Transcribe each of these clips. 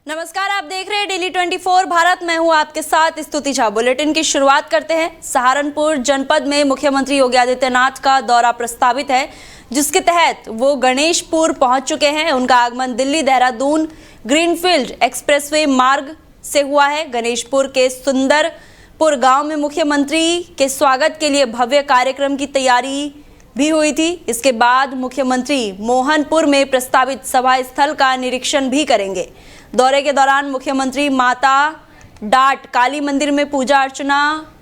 नमस्कार, आप देख रहे हैं डेली 24 भारत। मैं हूं आपके साथ स्तुति झा। बुलेटिन की शुरुआत करते हैं। सहारनपुर जनपद में मुख्यमंत्री योगी आदित्यनाथ का दौरा प्रस्तावित है, जिसके तहत वो गणेशपुर पहुंच चुके हैं। उनका आगमन दिल्ली देहरादून ग्रीनफील्ड एक्सप्रेसवे मार्ग से हुआ है। गणेशपुर के सुंदरपुर गांव में मुख्यमंत्री के स्वागत के लिए भव्य कार्यक्रम की तैयारी भी हुई थी। इसके बाद मुख्यमंत्री मोहनपुर में प्रस्तावित सभा स्थल का निरीक्षण भी करेंगे। दौरे के दौरान मुख्यमंत्री माता डाट काली मंदिर में पूजा अर्चना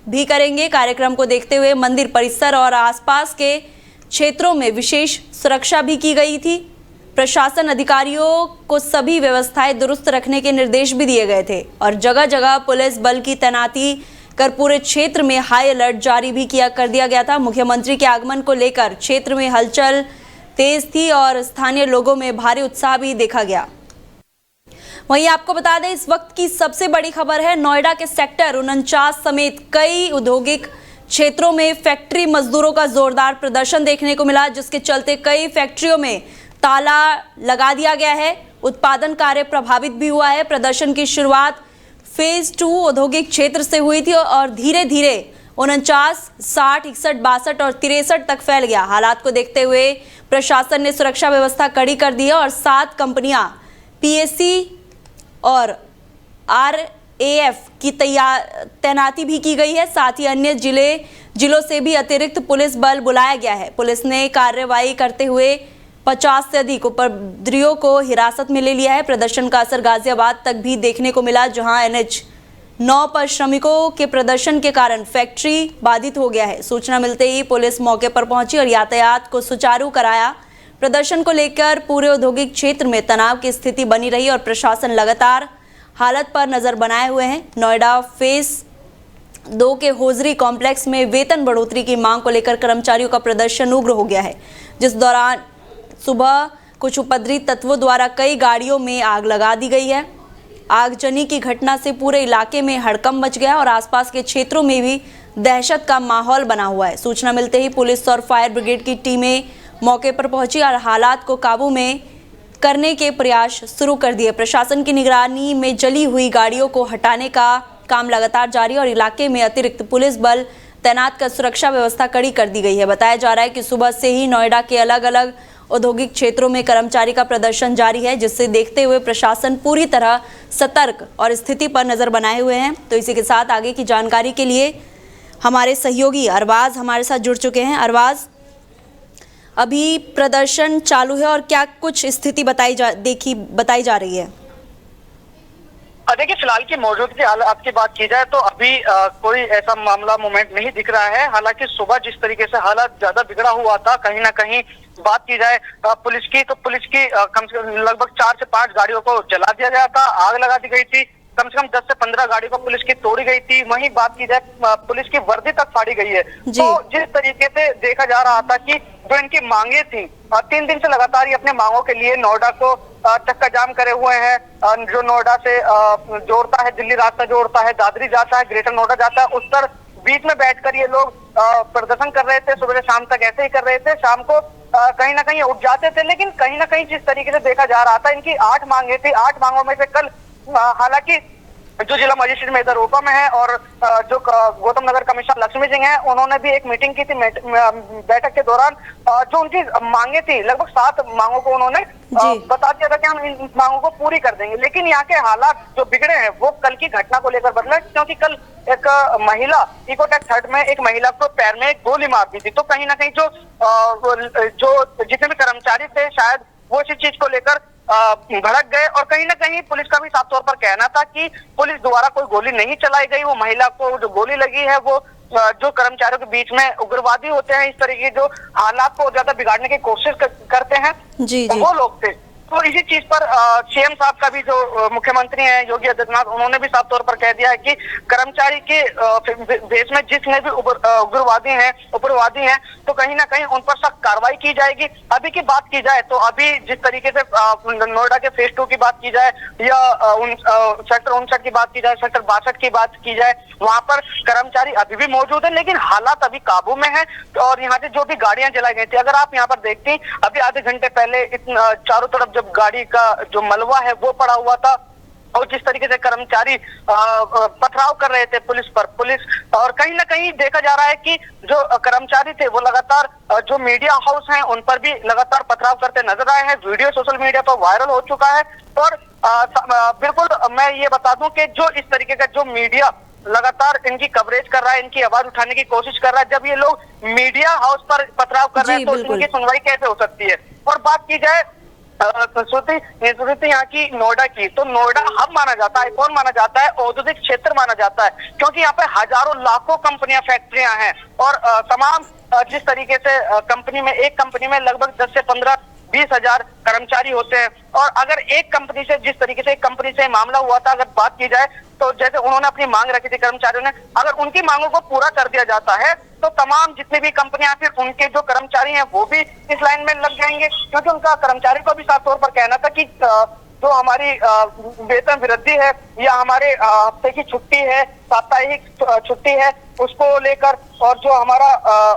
भी करेंगे। कार्यक्रम को देखते हुए मंदिर परिसर और आसपास के क्षेत्रों में विशेष सुरक्षा भी की गई थी। प्रशासन अधिकारियों को सभी व्यवस्थाएं दुरुस्त रखने के निर्देश भी दिए गए थे और जगह जगह पुलिस बल की तैनाती कर पूरे क्षेत्र में हाई अलर्ट जारी भी कर दिया गया था। मुख्यमंत्री के आगमन को लेकर क्षेत्र में हलचल तेज थी और स्थानीय लोगों में भारी उत्साह भी देखा गया। वहीं आपको बता दें, इस वक्त की सबसे बड़ी खबर है, नोएडा के सेक्टर 49 समेत कई औद्योगिक क्षेत्रों में फैक्ट्री मजदूरों का जोरदार प्रदर्शन देखने को मिला, जिसके चलते कई फैक्ट्रियों में ताला लगा दिया गया है। उत्पादन कार्य प्रभावित भी हुआ है। प्रदर्शन की शुरुआत फेज 2 औद्योगिक क्षेत्र से हुई थी और धीरे धीरे 49, 60, 61, 62 और 63 तक फैल गया। हालात को देखते हुए प्रशासन ने सुरक्षा व्यवस्था कड़ी कर दी है और 7 कंपनियां पीएससी और आरएएफ की तैनाती भी की गई है। साथ ही अन्य जिलों से भी अतिरिक्त पुलिस बल बुलाया गया है। पुलिस ने कार्रवाई करते हुए 50 से अधिक उपद्रवियों को हिरासत में ले लिया है। प्रदर्शन का असर गाजियाबाद तक भी देखने को मिला, जहां NH-9 पर श्रमिकों के प्रदर्शन के कारण फैक्ट्री बाधित हो गया है। सूचना मिलते ही पुलिस मौके पर पहुंची और यातायात को सुचारू कराया। प्रदर्शन को लेकर पूरे औद्योगिक क्षेत्र में तनाव की स्थिति बनी रही और प्रशासन लगातार हालत पर नजर बनाए हुए हैं। नोएडा फेज 2 के होजरी कॉम्प्लेक्स में वेतन बढ़ोतरी की मांग को लेकर कर्मचारियों का प्रदर्शन उग्र हो गया है, जिस दौरान सुबह कुछ उपद्रवी तत्वों द्वारा कई गाड़ियों में आग लगा दी गई है। आगजनी की घटना से पूरे इलाके में हड़कंप मच गया और आसपास के क्षेत्रों में भी दहशत का माहौल बना हुआ है। सूचना मिलते ही पुलिस और फायर ब्रिगेड की टीमें मौके पर पहुंची और हालात को काबू में करने के प्रयास शुरू कर दिए। प्रशासन की निगरानी में जली हुई गाड़ियों को हटाने का काम लगातार जारी और इलाके में अतिरिक्त पुलिस बल तैनात कर सुरक्षा व्यवस्था कड़ी कर दी गई है। बताया जा रहा है कि सुबह से ही नोएडा के अलग अलग औद्योगिक क्षेत्रों में कर्मचारी का प्रदर्शन जारी है, जिससे देखते हुए प्रशासन पूरी तरह सतर्क और स्थिति पर नजर बनाए हुए हैं। तो इसी के साथ आगे की जानकारी के लिए हमारे सहयोगी अरबाज हमारे साथ जुड़ चुके हैं। अरबाज, अभी प्रदर्शन चालू है और क्या कुछ स्थिति बताई जा रही है? देखिए, फिलहाल की मौजूदगी हालात की बात की जाए तो अभी कोई ऐसा मामला मोमेंट नहीं दिख रहा है। हालांकि सुबह जिस तरीके से हालात ज्यादा बिगड़ा हुआ था, कहीं ना कहीं बात की जाए पुलिस की, तो पुलिस की कम से कम लगभग 4 से 5 गाड़ियों को जला दिया गया था, आग लगा दी गई थी। कम से कम 10 से 15 गाड़ियों को पुलिस की तोड़ी गई थी। वहीं बात की जाए पुलिस की वर्दी तक फाड़ी गई है। तो जिस तरीके से देखा जा रहा था कि जो इनकी मांगे थी, 3 दिन से लगातार ये अपने मांगों के लिए नोएडा को चक्का जाम करे हुए हैं। जो नोएडा से जोड़ता है, दिल्ली रास्ता जोड़ता है, दादरी जाता है, ग्रेटर नोएडा जाता है, उस पर बीच में बैठकर ये लोग प्रदर्शन कर रहे थे। सुबह से शाम तक ऐसे ही कर रहे थे। शाम को कहीं ना कहीं उठ जाते थे, लेकिन कहीं ना कहीं जिस तरीके से देखा जा रहा था, इनकी 8 मांगे थी। 8 मांगों में से कल हालांकि जो जिला मजिस्ट्रेट मेदरोपा में है और जो गौतम नगर कमिश्नर लक्ष्मी सिंह है, उन्होंने भी एक मीटिंग की थी। बैठक के दौरान जो उनकी मांगे थी, लगभग 7 मांगों को उन्होंने बता दिया था कि हम इन मांगों को पूरी कर देंगे। लेकिन यहाँ के हालात जो बिगड़े हैं वो कल की घटना को लेकर बदले, क्योंकि कल एक महिला इकोटेक 3 में एक महिला को पैर में एक गोली मार दी थी। तो कहीं ना कहीं जो जितने भी कर्मचारी थे, शायद वो इसी चीज को लेकर भड़क गए और कहीं ना कहीं पुलिस का भी साफ तौर पर कहना था कि पुलिस द्वारा कोई गोली नहीं चलाई गई। वो महिला को जो गोली लगी है वो जो कर्मचारियों के बीच में उग्रवादी होते हैं, इस तरीके जो हालात को ज्यादा बिगाड़ने की कोशिश करते हैं, वो लोग थे। तो इसी चीज पर सीएम साहब का भी जो मुख्यमंत्री हैं योगी आदित्यनाथ, उन्होंने भी साफ तौर पर कह दिया है कि कर्मचारी के देश में जितने भी उग्रवादी हैं, तो कहीं ना कहीं उन पर सख्त कार्रवाई की जाएगी। अभी की बात की जाए तो अभी जिस तरीके से नोएडा के फेज 2 की बात की जाए या सेक्टर 59 की बात की जाए, सेक्टर 62 की बात की जाए, वहां पर कर्मचारी अभी भी मौजूद है, लेकिन हालात अभी काबू में है। और यहाँ से जो भी गाड़ियां जलाई गई थी, अगर आप यहाँ पर देखती, अभी आधे घंटे पहले चारों तरफ जब गाड़ी का जो मलबा है वो पड़ा हुआ था, और जिस तरीके से कर्मचारी पथराव कर रहे थे पुलिस और कहीं ना कहीं देखा जा रहा है कि जो कर्मचारी थे वो लगातार जो मीडिया हाउस हैं उन पर भी लगातार पथराव करते नजर आए हैं। वीडियो सोशल मीडिया पर वायरल हो चुका है और बिल्कुल मैं ये बता दूं कि जो इस तरीके का जो मीडिया लगातार इनकी कवरेज कर रहा है, इनकी आवाज उठाने की कोशिश कर रहा है, जब ये लोग मीडिया हाउस पर पथराव कर रहे हैं तो इनकी सुनवाई कैसे हो सकती है। और बात की जाए यहाँ की नोएडा की, तो नोएडा हब माना जाता है, कौन माना जाता है, औद्योगिक क्षेत्र माना जाता है, क्योंकि यहाँ पे हजारों लाखों कंपनियां फैक्ट्रियां हैं और तमाम जिस तरीके से एक कंपनी में लगभग 10 से 15-20 हजार कर्मचारी होते हैं। और अगर एक कंपनी से जिस तरीके से एक कंपनी से मामला हुआ था, अगर बात की जाए तो जैसे उन्होंने अपनी मांग रखी थी कर्मचारियों ने, अगर उनकी मांगों को पूरा कर दिया जाता है तो तमाम जितनी भी कंपनियां फिर उनके जो कर्मचारी हैं वो भी इस लाइन में लग जाएंगे, क्योंकि उनका कर्मचारी को भी साफ तौर पर कहना था कि जो हमारी वेतन वृद्धि है या हमारे हफ्ते की छुट्टी है, साप्ताहिक छुट्टी है, उसको लेकर और जो हमारा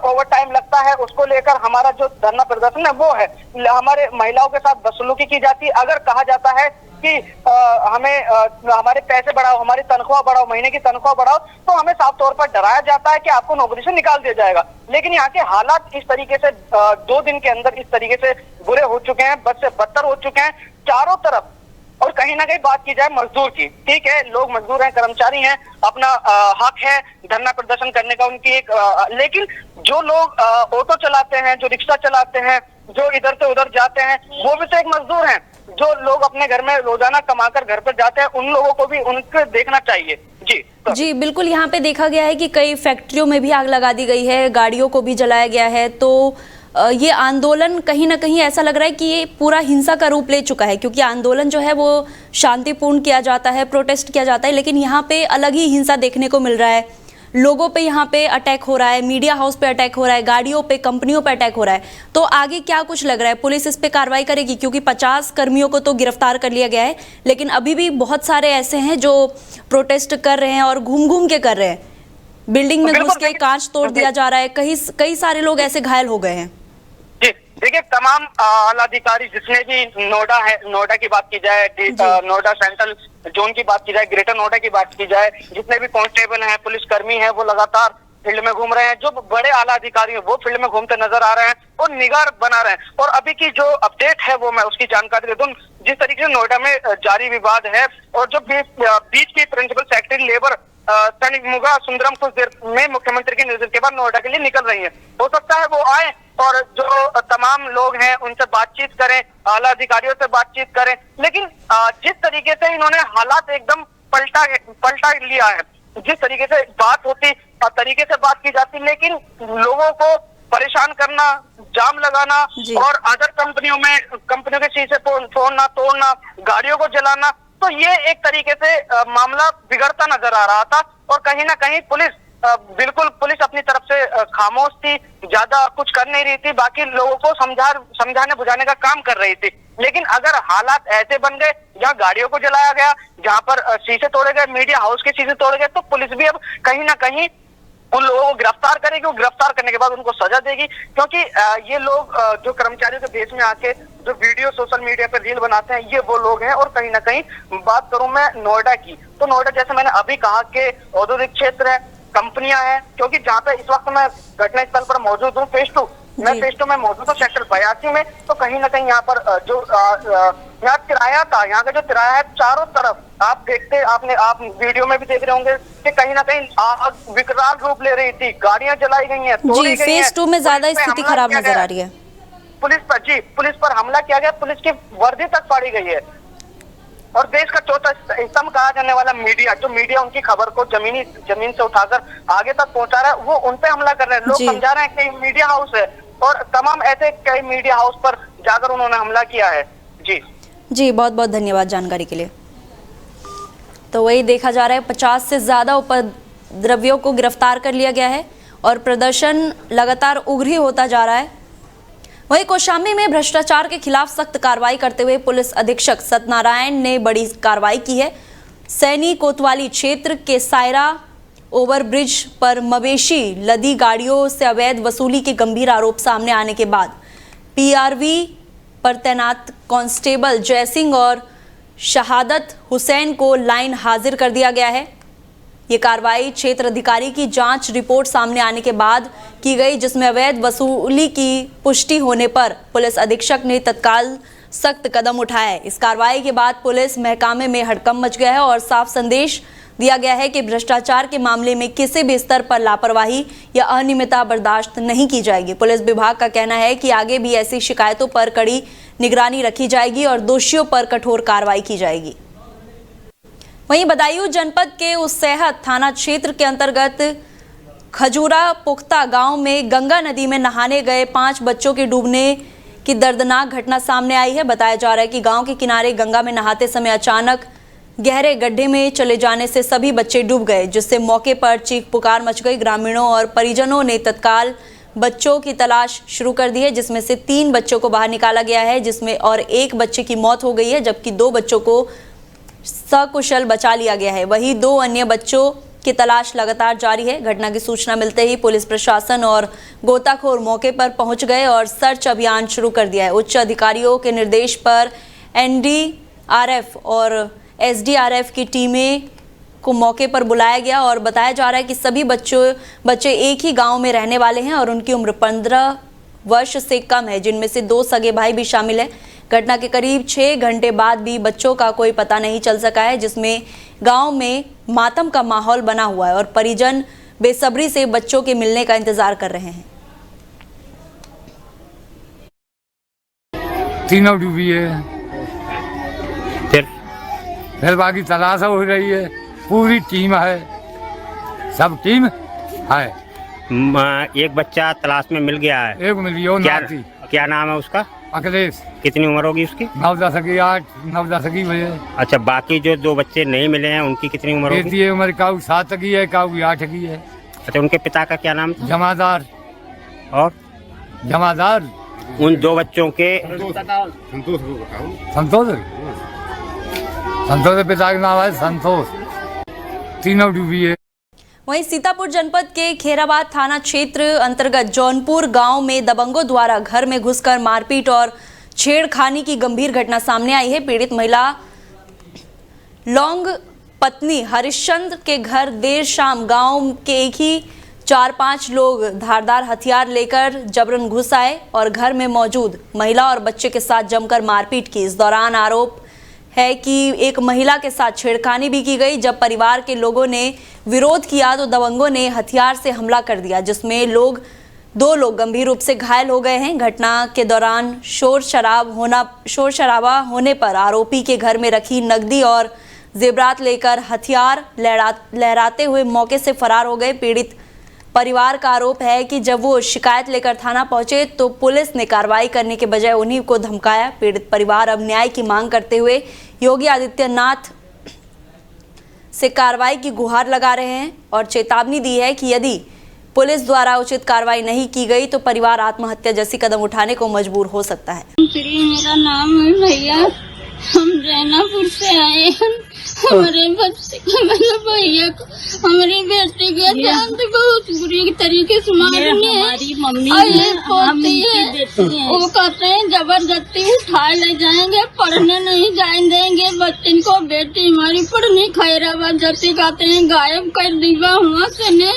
ओवर टाइम लगता है उसको लेकर हमारा जो धरना प्रदर्शन है वो है, हमारे महिलाओं के साथ बदसलूकी की जाती है। अगर कहा जाता है कि हमें हमारे पैसे बढ़ाओ, हमारी तनख्वाह बढ़ाओ, महीने की तनख्वाह बढ़ाओ, तो हमें साफ तौर पर डराया जाता है कि आपको नौकरी से निकाल दिया जाएगा। लेकिन यहाँ के हालात इस तरीके से 2 दिन के अंदर इस तरीके से बुरे हो चुके हैं, बद से बदतर हो चुके हैं चारों तरफ। और कहीं ना कहीं बात की जाए मजदूर की, ठीक है, लोग मजदूर हैं, कर्मचारी हैं, अपना हक है धरना प्रदर्शन करने का उनकी एक, लेकिन जो लोग ऑटो चलाते हैं, जो रिक्शा चलाते हैं, जो इधर से उधर जाते हैं, वो भी तो एक मजदूर हैं। जो लोग अपने घर में रोजाना कमाकर घर पर जाते हैं, उन लोगों को भी उनको देखना चाहिए। जी बिल्कुल। यहाँ पे देखा गया है कि कई फैक्ट्रियों में भी आग लगा दी गई है, गाड़ियों को भी जलाया गया है। तो ये आंदोलन कहीं ना कहीं ऐसा लग रहा है कि ये पूरा हिंसा का रूप ले चुका है, क्योंकि आंदोलन जो है वो शांतिपूर्ण किया जाता है, प्रोटेस्ट किया जाता है, लेकिन यहाँ पे अलग ही हिंसा देखने को मिल रहा है। लोगों पे यहाँ पे अटैक हो रहा है, मीडिया हाउस पे अटैक हो रहा है, गाड़ियों पे, कंपनियों पे अटैक हो रहा है। तो आगे क्या कुछ लग रहा है, पुलिस इस पे कार्रवाई करेगी? क्योंकि 50 कर्मियों को तो गिरफ्तार कर लिया गया है, लेकिन अभी भी बहुत सारे ऐसे हैं जो प्रोटेस्ट कर रहे हैं और घूम घूम के कर रहे हैं। बिल्डिंग में घुस के कांच तोड़ दिया जा रहा है, कई सारे लोग ऐसे घायल हो गए हैं। देखिए, तमाम आला अधिकारी जिसने भी नोएडा की बात की जाए, नोएडा सेंट्रल जोन की बात की जाए, ग्रेटर नोएडा की बात की जाए, जितने भी कांस्टेबल हैं, पुलिसकर्मी हैं, वो लगातार फील्ड में घूम रहे हैं। जो बड़े आला अधिकारी हैं वो फील्ड में घूमते नजर आ रहे हैं और निगाह बना रहे हैं। और अभी की जो अपडेट है वो मैं उसकी जानकारी दे दूं। जिस तरीके से नोएडा में जारी विवाद है और जो बीच की प्रिंसिपल सेक्रेटरी लेबर तनिमुगा सुंदरम कुछ देर में मुख्यमंत्री के निर्देश के बाद नोएडा के लिए निकल रही है। हो सकता है वो आए और जो तमाम लोग हैं उनसे बातचीत करें, आला अधिकारियों से बातचीत करें, लेकिन जिस तरीके से इन्होंने हालात एकदम पलटा लिया है, जिस तरीके से बात होती तरीके से बात की जाती, लेकिन लोगों को परेशान करना, जाम लगाना और अदर कंपनियों के शीशे फोड़ना, तोड़ना, गाड़ियों को जलाना, तो ये एक तरीके से मामला बिगड़ता नजर आ रहा था। और कहीं ना कहीं पुलिस अपनी तरफ से खामोश थी, ज्यादा कुछ कर नहीं रही थी, बाकी लोगों को समझाने बुझाने का काम कर रही थी। लेकिन अगर हालात ऐसे बन गए जहाँ गाड़ियों को जलाया गया, जहाँ पर शीशे तोड़े गए, मीडिया हाउस के शीशे तोड़े गए, तो पुलिस भी अब कहीं ना कहीं उन लोगों को गिरफ्तार करेगी। गिरफ्तार करने के बाद उनको सजा देगी, क्योंकि ये लोग जो कर्मचारियों के भेष में आके जो वीडियो सोशल मीडिया पर रील बनाते हैं, ये वो लोग हैं। और कहीं ना कहीं बात करूं मैं नोएडा की, तो नोएडा जैसे मैंने अभी कहा कि औद्योगिक क्षेत्र है, कंपनियां हैं, क्योंकि जहाँ पे इस वक्त मैं घटनास्थल पर मौजूद हूँ, फेज 2 में मौजूद हूँ, सेक्टर 82 में। तो कहीं ना कहीं यहाँ पर जो यहाँ किराया था, यहाँ का जो किराया है, चारों तरफ आप वीडियो में भी देख रहे होंगे कि कहीं ना कहीं आग विकराल रूप ले रही थी, गाड़ियां जलाई गई हैं, तोड़ी गई हैं। फेज 2 में ज्यादा स्थिति खराब नजर आ रही है। पुलिस पर हमला किया गया, पुलिस की वर्दी तक फाड़ी गई है। और देश का चौथा स्तंभ कहा जाने वाला मीडिया, जो मीडिया उनकी खबर को जमीन से उठाकर आगे तक पहुंचा रहा है, वो उन पे हमला कर रहे हैं। लोग समझा रहे हैं कि मीडिया हाउस है, और तमाम ऐसे कई मीडिया हाउस पर जाकर उन्होंने हमला किया है। जी बहुत बहुत धन्यवाद जानकारी के लिए। तो वही देखा जा रहा है, 50 से ज्यादा उपद्रवियों को गिरफ्तार कर लिया गया है और प्रदर्शन लगातार उग्र ही होता जा रहा है। वहीं कौशाम्बी में भ्रष्टाचार के खिलाफ सख्त कार्रवाई करते हुए पुलिस अधीक्षक सत्यनारायण ने बड़ी कार्रवाई की है। सैनी कोतवाली क्षेत्र के सायरा ओवरब्रिज पर मवेशी लदी गाड़ियों से अवैध वसूली के गंभीर आरोप सामने आने के बाद पीआरवी पर तैनात कांस्टेबल जयसिंह और शहादत हुसैन को लाइन हाजिर कर दिया गया है। ये कार्रवाई क्षेत्र अधिकारी की जांच रिपोर्ट सामने आने के बाद की गई, जिसमें अवैध वसूली की पुष्टि होने पर पुलिस अधीक्षक ने तत्काल सख्त कदम उठाया है। इस कार्रवाई के बाद पुलिस महकमे में हड़कंप मच गया है और साफ संदेश दिया गया है कि भ्रष्टाचार के मामले में किसी भी स्तर पर लापरवाही या अनियमितता बर्दाश्त नहीं की जाएगी। पुलिस विभाग का कहना है कि आगे भी ऐसी शिकायतों पर कड़ी निगरानी रखी जाएगी और दोषियों पर कठोर कार्रवाई की जाएगी। वहीं बदायूं जनपद के उसैहत थाना क्षेत्र के अंतर्गत खजूरा पुख्ता गांव में गंगा नदी में नहाने गए 5 बच्चों के डूबने की दर्दनाक घटना सामने आई है। बताया जा रहा है कि गांव के किनारे गंगा में नहाते समय अचानक गहरे गड्ढे में चले जाने से सभी बच्चे डूब गए, जिससे मौके पर चीख पुकार मच गई। ग्रामीणों और परिजनों ने तत्काल बच्चों की तलाश शुरू कर दी है, जिसमें से 3 बच्चों को बाहर निकाला गया है, जिसमें और 1 बच्चे की मौत हो गई है, जबकि 2 बच्चों को सकुशल बचा लिया गया है। वहीं 2 अन्य बच्चों की तलाश लगातार जारी है। घटना की सूचना मिलते ही पुलिस प्रशासन और गोताखोर मौके पर पहुंच गए और सर्च अभियान शुरू कर दिया है। उच्च अधिकारियों के निर्देश पर एनडीआरएफ और एसडीआरएफ की टीमें को मौके पर बुलाया गया और बताया जा रहा है कि सभी बच्चे एक ही गांव में रहने वाले हैं और उनकी उम्र 15 वर्ष से कम है, जिनमें से 2 सगे भाई भी शामिल है। घटना के करीब 6 घंटे बाद भी बच्चों का कोई पता नहीं चल सका है, जिसमें गांव में मातम का माहौल बना हुआ है और परिजन बेसब्री से बच्चों के मिलने का इंतजार कर रहे हैं। तीनों डूबी है, फिर बाकी तलाश हो रही है। पूरी टीम है, सब टीम है। एक बच्चा तलाश में मिल गया है। एक मिल गया। क्या नाम है उसका? अखिलेश। कितनी उम्र होगी उसकी? 9-10 की 8-9-10 की बजे। अच्छा, बाकी जो 2 बच्चे नहीं मिले हैं उनकी कितनी उम्र होगी? ये उम्र काऊ 7 की है, काऊ 8 की है। अच्छा, उनके पिता का क्या नाम था? जमादार। और जमादार उन 2 बच्चों के संतोष के पिता का नाम है संतोष। तीनों डूबी है। वहीं सीतापुर जनपद के खेराबाद थाना क्षेत्र अंतर्गत जौनपुर गांव में दबंगों द्वारा घर में घुसकर मारपीट और छेड़खानी की गंभीर घटना सामने आई है। पीड़ित महिला लौंग पत्नी हरिश्चंद्र के घर देर शाम गांव के एक ही 4-5 लोग धारदार हथियार लेकर जबरन घुस आए और घर में मौजूद महिला और बच्चे के साथ जमकर मारपीट की। इस दौरान आरोप है कि एक महिला के साथ छेड़खानी भी की गई। जब परिवार के लोगों ने विरोध किया तो दबंगों ने हथियार से हमला कर दिया, जिसमें 2 लोग गंभीर रूप से घायल हो गए हैं। घटना के दौरान शोर शराबा होने पर आरोपी के घर में रखी नकदी और जेवरात लेकर हथियार लहराते हुए मौके से फरार हो गए। पीड़ित परिवार का आरोप है कि जब वो शिकायत लेकर थाना पहुंचे तो पुलिस ने कार्रवाई करने के बजाय उन्हीं को धमकाया। पीड़ित परिवार अब न्याय की मांग करते हुए योगी आदित्यनाथ से कार्रवाई की गुहार लगा रहे हैं और चेतावनी दी है कि यदि पुलिस द्वारा उचित कार्रवाई नहीं की गई तो परिवार आत्महत्या जैसी कदम उठाने को मजबूर हो सकता है। मेरा नाम है भैया, हम जैनापुर से आए हैं। हमारे बच्चे को, मेरे भैया को, हमारी बेटी के साथ बहुत बुरी तरीके से मारने हमारी मम्मी और ये पोती है। वो कहते हैं जबरदस्ती उठाए ले जाएंगे, पढ़ने नहीं जाने देंगे बच्चे को। बेटी हमारी पढ़ने खैराबाद जाती कहते हैं गायब कर दीवा हुआ से ने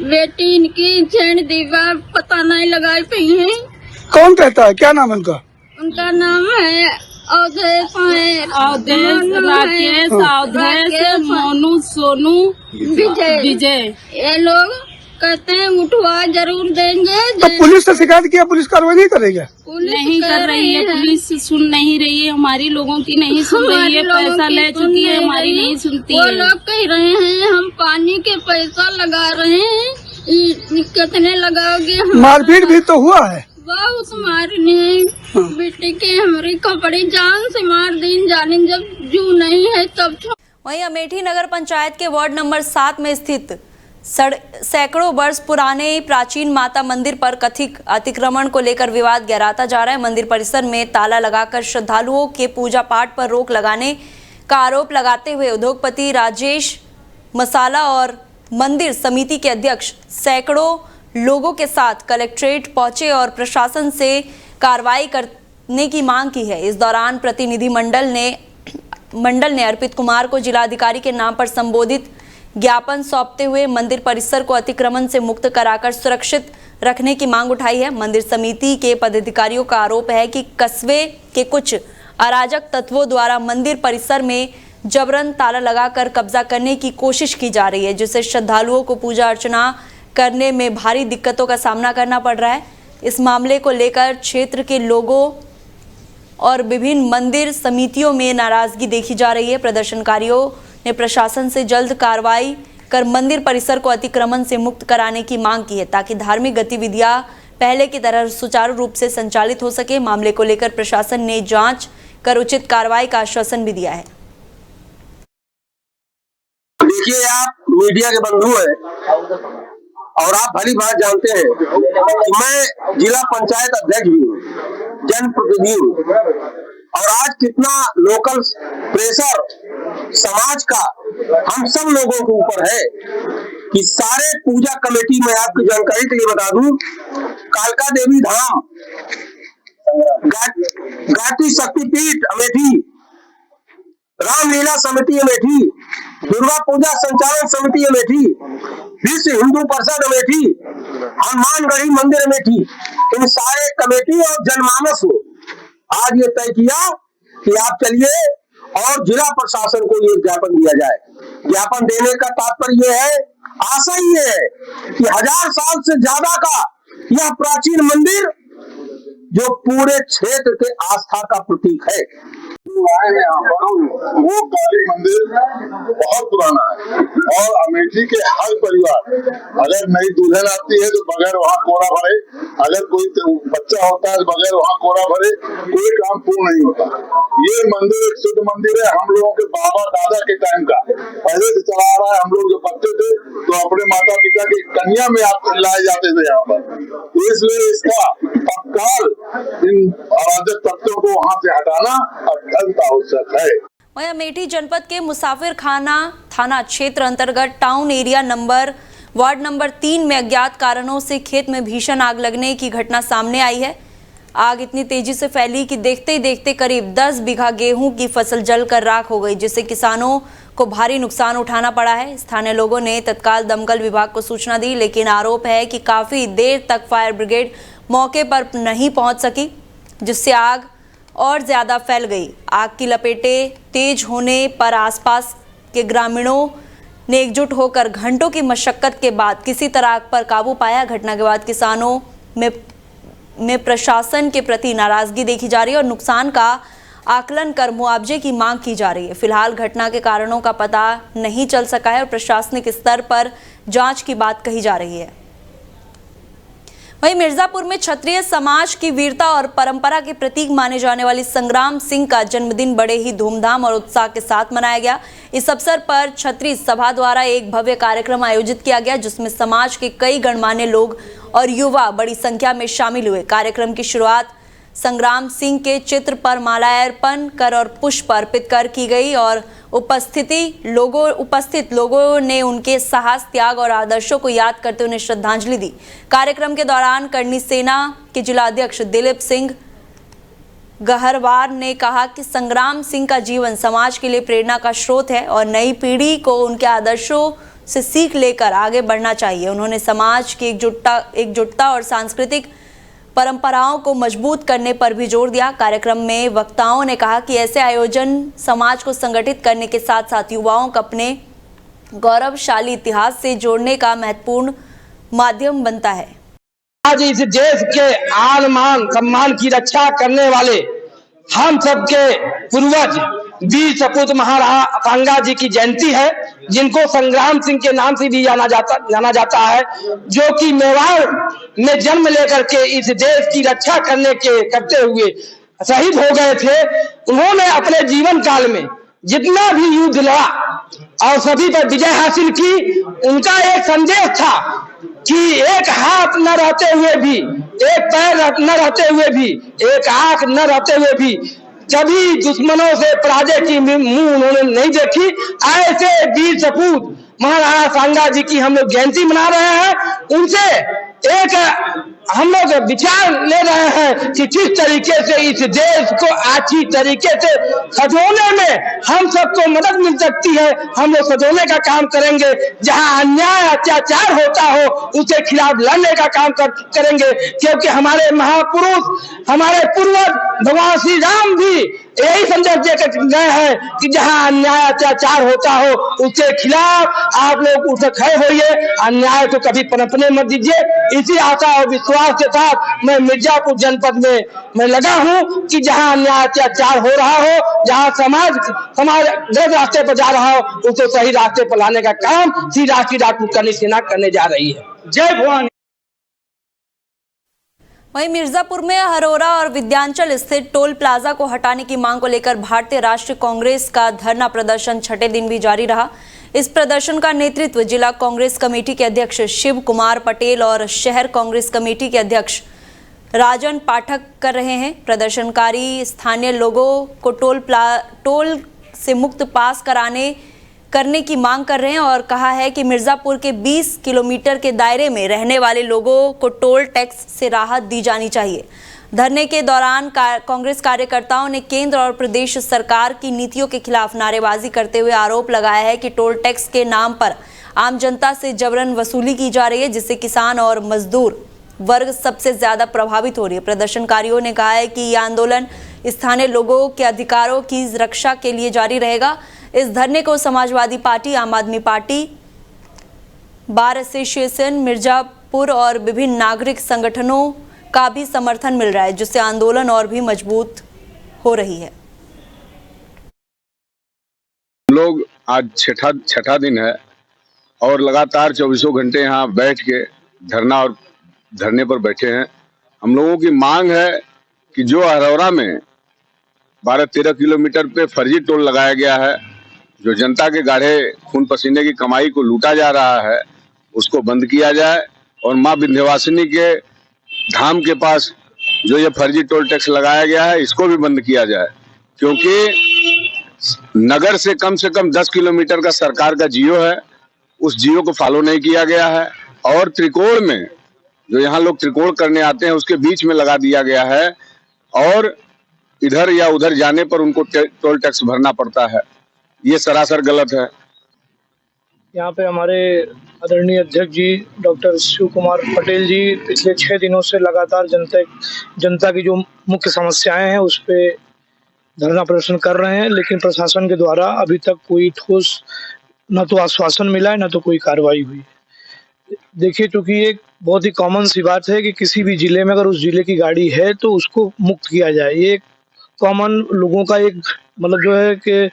बेटी इनकी छेड़ दीवा पता नहीं लगाई पी है। कौन कहता है? क्या नाम है उनका? उनका नाम है अवधेश राकेश, अवधेश, मोनू, सोनू, विजय। ये लोग कहते हैं उठवा जरूर देंगे। तो पुलिस से शिकायत किया, पुलिस कार्रवाई नहीं करेगी? पुलिस नहीं कर रही है, पुलिस सुन नहीं रही है, हमारी लोगों की नहीं सुन रही है, पैसा ले चुकी है, हमारी नहीं सुनती है। वो लोग कह रहे हैं हम पानी के पैसा लगा रहे हैं, कितने लगाओगे? मारपीट भी तो हुआ है बहुत मारने बेटे के हमारी कपड़े जान से मार दिन जाने जब जू नहीं है तब। वहीं अमेठी नगर पंचायत के वार्ड नंबर 7 में स्थित सैकड़ों वर्ष पुराने प्राचीन माता मंदिर पर कथित अतिक्रमण को लेकर विवाद गहराता जा रहा है। मंदिर परिसर में ताला लगाकर श्रद्धालुओं के पूजा पाठ पर रोक लगाने का आरोप लगाते हुए उद्योगपति राजेश मसाला और मंदिर समिति के अध्यक्ष सैकड़ों लोगों के साथ कलेक्ट्रेट पहुंचे और प्रशासन से कार्रवाई करने की मांग की है। इस दौरान प्रतिनिधिमंडल ने मंडल ने अर्पित कुमार को जिलाधिकारी के नाम पर संबोधित ज्ञापन सौंपते हुए मंदिर परिसर को अतिक्रमण से मुक्त कराकर सुरक्षित रखने की मांग उठाई है। मंदिर समिति के पदाधिकारियों का आरोप है कि कस्बे के कुछ अराजक तत्वों द्वारा मंदिर परिसर में जबरन ताला लगाकर कब्जा करने की कोशिश की जा रही है, जिससे श्रद्धालुओं को पूजा अर्चना करने में भारी दिक्कतों का सामना करना पड़ रहा है। इस मामले को लेकर क्षेत्र के लोगों और विभिन्न मंदिर समितियों में नाराजगी देखी जा रही है। प्रदर्शनकारियों ने प्रशासन से जल्द कार्रवाई कर मंदिर परिसर को अतिक्रमण से मुक्त कराने की मांग की है, ताकि धार्मिक गतिविधियां पहले की तरह सुचारू रूप से संचालित हो सके। मामले को लेकर प्रशासन ने जांच कर उचित कार्रवाई का आश्वासन भी दिया है। देखिए, आप मीडिया के बंधु हैं और आप भली बात जानते हैं कि मैं जिला पंचायत अध्यक्ष भी हूँ, जनप्रतिनिधि हूँ, और आज कितना लोकल प्रेशर समाज का हम सब लोगों के ऊपर है कि सारे पूजा कमेटी में, आपकी जानकारी के लिए बता दूं, कालका देवी धाम, घाटी शक्तिपीठ अमेठी, रामलीला समिति अमेठी, दुर्गा पूजा संचालन समिति अमेठी, विश्व हिंदू परिषद अमेठी, हनुमानगढ़ी मंदिर अमेठी, इन सारे कमेटी और जनमानस ने आज ये तय किया कि आप चलिए और जिला प्रशासन को ये ज्ञापन दिया जाए। ज्ञापन देने का तात्पर्य ये है, आशा ये है कि 1000 साल से ज्यादा का यह प्राचीन मंदिर जो पूरे क्षेत्र के आस्था का प्रतीक है, आए हैं यहाँ पर, वो काली मंदिर बहुत पुराना है और अमेठी के हर परिवार, अगर नई दुल्हन आती है तो बगैर वहाँ कोरा भरे, अगर कोई बच्चा होता है तो बगैर वहाँ कोरा भरे कोई काम पूर्ण नहीं होता। ये मंदिर एक शुद्ध मंदिर है, हम लोगों के बाबा दादा के टाइम का पहले से चला आ रहा है। हम लोग जो बच्चे थे तो अपने माता पिता की कन्या में आप लाए जाते थे यहाँ पर, इसलिए इसका तत्काल इन अराजक तत्वों को वहाँ से हटाना अत्यंत आवश्यक है। वहीं अमेठी जनपद के मुसाफिर खाना थाना क्षेत्र अंतर्गत टाउन एरिया वार्ड नंबर 3 में अज्ञात कारणों से खेत में भीषण आग लगने की घटना सामने आई है। आग इतनी तेजी से फैली कि देखते ही देखते करीब 10 बीघा गेहूं की फसल जलकर राख हो गई, जिससे किसानों को भारी नुकसान उठाना पड़ा है। स्थानीय लोगों ने तत्काल दमकल विभाग को सूचना दी, लेकिन आरोप है कि काफी देर तक फायर ब्रिगेड मौके पर नहीं पहुंच सकी, जिससे आग और ज्यादा फैल गई। आग की लपेटें तेज होने पर आसपास के ग्रामीणों ने एकजुट होकर घंटों की मशक्कत के बाद किसी तरह आग पर काबू पाया। घटना के बाद किसानों में प्रशासन के प्रति नाराजगी देखी जा रही है और नुकसान का आकलन कर मुआवजे की मांग की जा रही है। फिलहाल घटना के कारणों का पता नहीं चल सका है और प्रशासनिक स्तर पर जांच की बात कही जा रही है। वहीं मिर्जापुर में क्षत्रिय समाज की वीरता और परंपरा के प्रतीक माने जाने वाली संग्राम सिंह का जन्मदिन बड़े ही धूमधाम और उत्साह के साथ मनाया गया। इस अवसर पर क्षत्रिय सभा द्वारा एक भव्य कार्यक्रम आयोजित किया गया, जिसमें समाज के कई गणमान्य लोग और युवा बड़ी संख्या में शामिल हुए। कार्यक्रम की शुरुआत संग्राम सिंह के चित्र पर माल्यार्पण कर और पुष्प अर्पित कर की गई और उपस्थित लोगों ने उनके साहस, त्याग और आदर्शों को याद करते उन्हें श्रद्धांजलि दी। कार्यक्रम के दौरान करनी सेना के जिला अध्यक्ष दिलीप सिंह गहरवार ने कहा कि संग्राम सिंह का जीवन समाज के लिए प्रेरणा का स्रोत है और नई पीढ़ी को उनके आदर्शों से सीख लेकर आगे बढ़ना चाहिए। उन्होंने समाज की एकजुटता और सांस्कृतिक परंपराओं को मजबूत करने पर भी जोर दिया। कार्यक्रम में वक्ताओं ने कहा कि ऐसे आयोजन समाज को संगठित करने के साथ साथ युवाओं को अपने गौरवशाली इतिहास से जोड़ने का महत्वपूर्ण माध्यम बनता है। आज इस देश के आन मान सम्मान की रक्षा करने वाले हम सबके पूर्वज वीर सपूत महाराणा सांगा जी की जयंती है, जिनको संग्राम सिंह के नाम से भी जाना जाता है, जो कि मेवाड़ में जन्म लेकर के इस देश की रक्षा करते हुए शहीद हो गए थे। उन्होंने अपने जीवन काल में जितना भी युद्ध लड़ा और सभी पर विजय हासिल की। उनका एक संदेश था कि एक हाथ न रहते हुए भी, एक पैर न रहते हुए भी, एक आंख न रहते हुए भी कभी दुश्मनों से पराजय की मुंह उन्होंने नहीं देखी। ऐसे वीर सपूत महाराणा सांगा जी की हम लोग जयंती मना रहे हैं। उनसे एक हम लोग विचार ले रहे हैं कि किस तरीके से इस देश को अच्छी तरीके से सजोने में हम सबको मदद मिल सकती है। हम लोग सजोने का काम करेंगे, जहां अन्याय अत्याचार होता हो उसके खिलाफ लड़ने का काम करेंगे, क्योंकि हमारे महापुरुष, हमारे पूर्वज भगवान श्री राम भी यही संदेश देकर गए हैं कि जहां अन्याय अत्याचार होता हो उसके खिलाफ आप लोग उठ खड़े होइए, अन्याय को कभी पनपने मत दीजिए। इसी आशा और विश्वास के साथ मैं मिर्जापुर जनपद में मैं लगा हूं कि जहां अन्याय अत्याचार हो रहा हो, जहां समाज गलत रास्ते पर जा रहा हो, उसको सही रास्ते पर लाने का काम श्री राष्ट्रीय राजपूत करनी सेना करने जा रही है। जय भवानी। वहीं मिर्जापुर में हरोरा और विद्यांचल स्थित टोल प्लाजा को हटाने की मांग को लेकर भारतीय राष्ट्रीय कांग्रेस का धरना प्रदर्शन छठे दिन भी जारी रहा। इस प्रदर्शन का नेतृत्व जिला कांग्रेस कमेटी के अध्यक्ष शिव कुमार पटेल और शहर कांग्रेस कमेटी के अध्यक्ष राजन पाठक कर रहे हैं। प्रदर्शनकारी स्थानीय लोगों को टोल से मुक्त पास करने की मांग कर रहे हैं और कहा है कि मिर्जापुर के 20 किलोमीटर के दायरे में रहने वाले लोगों को टोल टैक्स से राहत दी जानी चाहिए। धरने के दौरान कांग्रेस कार्यकर्ताओं ने केंद्र और प्रदेश सरकार की नीतियों के खिलाफ नारेबाजी करते हुए आरोप लगाया है कि टोल टैक्स के नाम पर आम जनता से जबरन वसूली की जा रही है, जिससे किसान और मजदूर वर्ग सबसे ज्यादा प्रभावित हो रही है। प्रदर्शनकारियों ने कहा है कि यह आंदोलन स्थानीय लोगों के अधिकारों की रक्षा के लिए जारी रहेगा। इस धरने को समाजवादी पार्टी, आम आदमी पार्टी, बार एसोसिएशन मिर्जापुर और विभिन्न नागरिक संगठनों का भी समर्थन मिल रहा है, जिससे आंदोलन और भी मजबूत हो रही है। हम लोग आज छठा दिन है और लगातार 24 घंटे यहाँ बैठ के धरने पर बैठे हैं। हम लोगों की मांग है कि जो हरौरा में 12-13 किलोमीटर पे फर्जी टोल लगाया गया है, जो जनता के गाढ़े खून पसीने की कमाई को लूटा जा रहा है, उसको बंद किया जाए और माँ विंध्यवासिनी के धाम के पास जो ये फर्जी टोल टैक्स लगाया गया है, इसको भी बंद किया जाए, क्योंकि नगर से कम 10 किलोमीटर का सरकार का जियो है, उस जियो को फॉलो नहीं किया गया है और त्रिकोण में जो यहाँ लोग त्रिकोण करने आते हैं उसके बीच में लगा दिया गया है और इधर या उधर जाने पर उनको टोल टैक्स भरना पड़ता है। ये सरासर गलत है। यहाँ पे हमारे आदरणीय अध्यक्ष जी डॉक्टर शिव कुमार पटेल जी पिछले 6 दिनों से लगातार जनता की जो मुख्य समस्याएं हैं उस पे धरना प्रदर्शन कर रहे हैं, लेकिन प्रशासन के द्वारा अभी तक कोई ठोस न तो आश्वासन मिला है न तो कोई कार्रवाई हुई। देखिए, चूंकि एक बहुत ही कॉमन सी बात है कि किसी भी जिले में अगर उस जिले की गाड़ी है तो उसको मुक्त किया जाए, ये कॉमन लोगों का एक मतलब जो है कि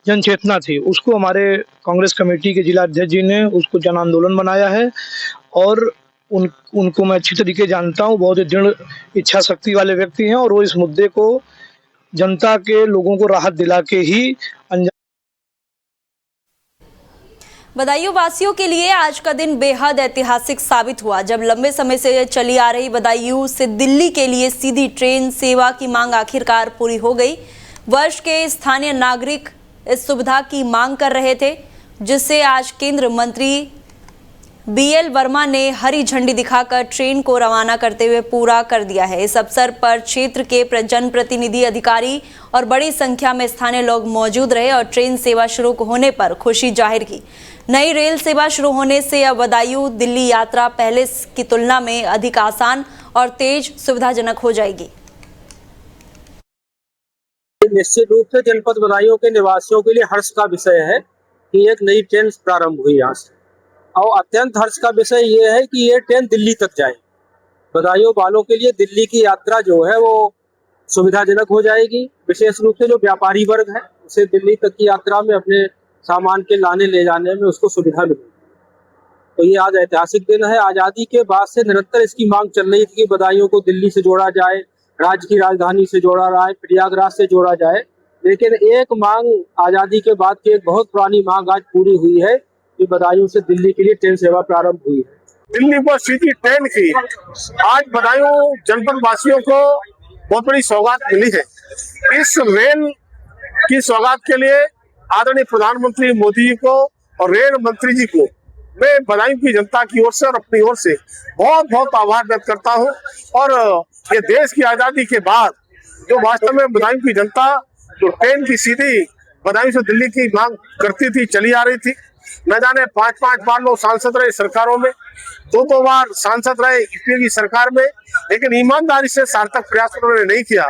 जन चेतना थी, उसको हमारे कांग्रेस कमेटी के जिला अध्यक्ष जी ने उसको जन आंदोलन बनाया है और उनको मैं अच्छी तरीके जानता हूँ, बहुत ही दृढ़ इच्छा शक्ति वाले व्यक्ति हैं और वो इस मुद्दे को जनता के लोगों को राहत दिला के ही बदायूं वासियों के लिए आज का दिन बेहद ऐतिहासिक साबित हुआ, जब लंबे समय से चली आ रही बदायूं से दिल्ली के लिए सीधी ट्रेन सेवा की मांग आखिरकार पूरी हो गई। वर्ष के स्थानीय नागरिक इस सुविधा की मांग कर रहे थे, जिससे आज केंद्रीय मंत्री BL वर्मा ने हरी झंडी दिखाकर ट्रेन को रवाना करते हुए पूरा कर दिया है। इस अवसर पर क्षेत्र के जनप्रतिनिधि, अधिकारी और बड़ी संख्या में स्थानीय लोग मौजूद रहे और ट्रेन सेवा शुरू होने पर खुशी जाहिर की। नई रेल सेवा शुरू होने से अब बदायूं दिल्ली यात्रा पहले की तुलना में अधिक आसान और तेज सुविधाजनक हो जाएगी। निश्चित रूप से जनपद बदायूं के निवासियों के लिए हर्ष का विषय है कि एक नई ट्रेन प्रारंभ हुई यहाँ से, और अत्यंत हर्ष का विषय ये है कि ये ट्रेन दिल्ली तक जाए। बदायूं वालों के लिए दिल्ली की यात्रा जो है वो सुविधाजनक हो जाएगी। विशेष रूप से जो व्यापारी वर्ग है उसे दिल्ली तक की यात्रा में अपने सामान के लाने ले जाने में उसको सुविधा मिलेगी। तो ये आज ऐतिहासिक दिन है। आज़ादी के बाद से निरंतर इसकी मांग चल रही थी कि बदायूं को दिल्ली से जोड़ा जाए, राज्य की राजधानी से जोड़ा जाए, प्रयागराज से जोड़ा जाए, लेकिन एक मांग आज़ादी के बाद की एक बहुत पुरानी मांग आज पूरी हुई है कि बदायूं से दिल्ली के लिए ट्रेन सेवा प्रारंभ हुई है। दिल्ली पर सीधी ट्रेन की आज बदायूं जनपद वासियों को बहुत बड़ी सौगात मिली है। इस रेल की सौगात के लिए आदरणीय प्रधानमंत्री मोदी जी को और रेल मंत्री जी को मैं बदायूं की जनता की ओर से और अपनी ओर से बहुत बहुत आभार व्यक्त करता हूं। और ये देश की आजादी के बाद जो वास्तव में बदायूं की जनता जो ट्रेन की सीधी बदायूं से दिल्ली की मांग करती थी, चली आ रही थी, न जाने 5-5 बार लोग सांसद रहे सरकारों में, 2-2 बार सांसद रहे यूपीए की सरकार में, लेकिन ईमानदारी से सार्थक प्रयास उन्होंने नहीं किया।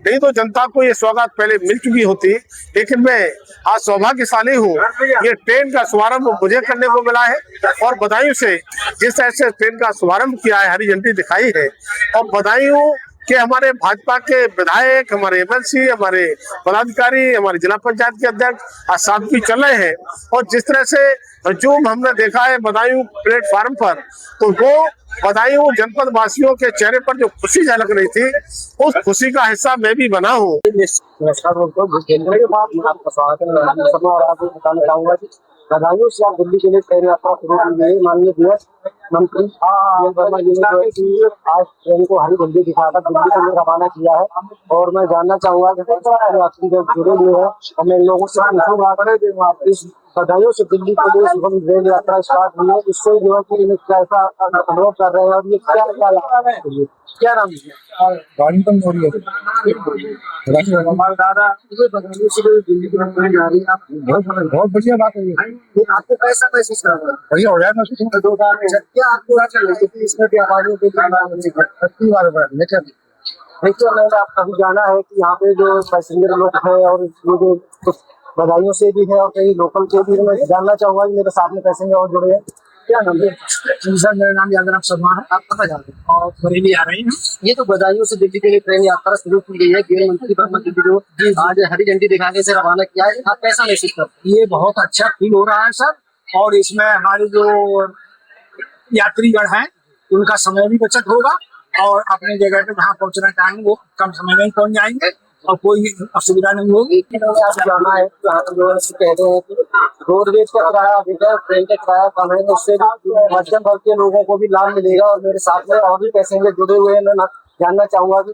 नहीं तो जनता को ये सौगात पहले मिल चुकी होती। लेकिन मैं आज सौभाग्यशाली हूँ, ये ट्रेन का शुभारंभ मुझे करने को मिला है और बदायूं से जिस तरह से ट्रेन का शुभारंभ किया है, हरी झंडी दिखाई है, और बदायूं कि हमारे भाजपा के विधायक, हमारे एमएलसी, हमारे पदाधिकारी, हमारे जिला पंचायत के अध्यक्ष आज साथ भी चल रहे हैं। और जिस तरह से हजूम हमने देखा है बदायूं प्लेटफार्म पर, तो वो बदायूं जनपद वासियों के चेहरे पर जो खुशी झलक रही थी, उस खुशी का हिस्सा मैं भी बना हूँ। नमस्कार दोस्तों, आपका स्वागत है। और आपको बताना चाहूंगा कि बदायूं से आप दिल्ली के लिए ट्रेन यात्रा शुरू की गई। माननीय गृह मंत्री वर्मा जी ने आज ट्रेन को हरी झंडी दिखाकर दिल्ली के लिए रवाना किया है। और मैं जानना चाहूंगा कि यात्री जब जुड़े हुए हैं और मैं इन लोगों से पूछूंगा इस बदायूं से दिल्ली के लिए शुभ ट्रेन यात्रा स्टार्ट हुई है, इससे जो है कि कैसा अनुभव कर रहे हैं और ये क्या है, क्या नाम है? बहुत बढ़िया बात है। आपको कैसा महसूस कर रहे हैं? बढ़िया हो रहा है। क्या आपको अच्छा लगता है इसमें भी आवाजों के देखिए, मैंने आप कभी जाना है कि यहाँ पे जो पैसेंजर लोग है और ये जो कुछ बदायूं से भी है और कई लोकल के भी, मैं जानना चाहूंगा कि मेरे साथ में पैसेंजर और जुड़े हैं। क्या नाम है? सर, मेरा नाम यादराम शर्मा है। आप कहाँ जा रहे हैं? और बरेली आ रही हैं। ये तो बदायूं से दिल्ली के लिए ट्रेन यात्रा शुरू की गई है, गृह मंत्री वर्मा जी जो आज हरी झंडी दिखाने से रवाना किया है, आप कैसा महसूस करते हैं? ये बहुत अच्छा फील हो रहा है सर। और इसमें हमारे जो यात्रीगण हैं उनका समय भी बचत होगा और अपने जगह पे जहाँ पहुँचना चाहेंगे वो कम समय में पहुँच जाएंगे और कोई असुविधा नहीं होगी। जाना है जहाँ पर लोग कहते हैं कि रोडवेज का किराया अधिक है, ट्रेन का किराया कम है, उससे मध्यम वर्ग के लोगों को भी लाभ मिलेगा। और मेरे साथ में और भी पैसेंजर जुड़े हुए हैं। मैं जानना चाहूंगा कि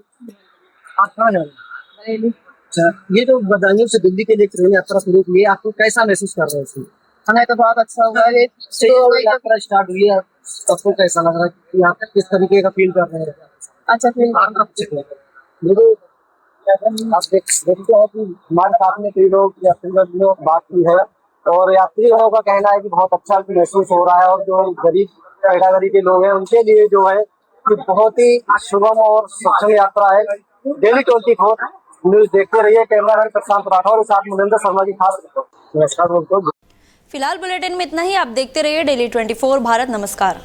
आप कहाँ जा रहे हैं? ये जो बदायूं से दिल्ली के लिए ट्रेन यात्रा शुरू की है, आपको कैसा महसूस कर रहे हैं? हमें तो बहुत अच्छा हुआ है। यात्रा स्टार्ट हुई है, सबको कैसा लग रहा है कि आप किस तरीके का फील कर रहे हैं? अच्छा फील। आप देखते हैं कि हमारे साथ में कई लोग यात्रीगण बात की है और यात्रीगणों का कहना है कि बहुत अच्छा महसूस हो रहा है। और जो गरीब कैटेगरी के लोग हैं उनके लिए जो है कि बहुत ही सुगम और सक्षम यात्रा है। डेली 24 न्यूज देखते रहिए। कैमरामैन प्रशांत राठौर के साथ मुनिंदर शर्मा की खास रिपोर्ट। नमस्कार दोस्तों। फिलहाल बुलेटिन में इतना ही। आप देखते रहिए डेली 24 भारत। नमस्कार।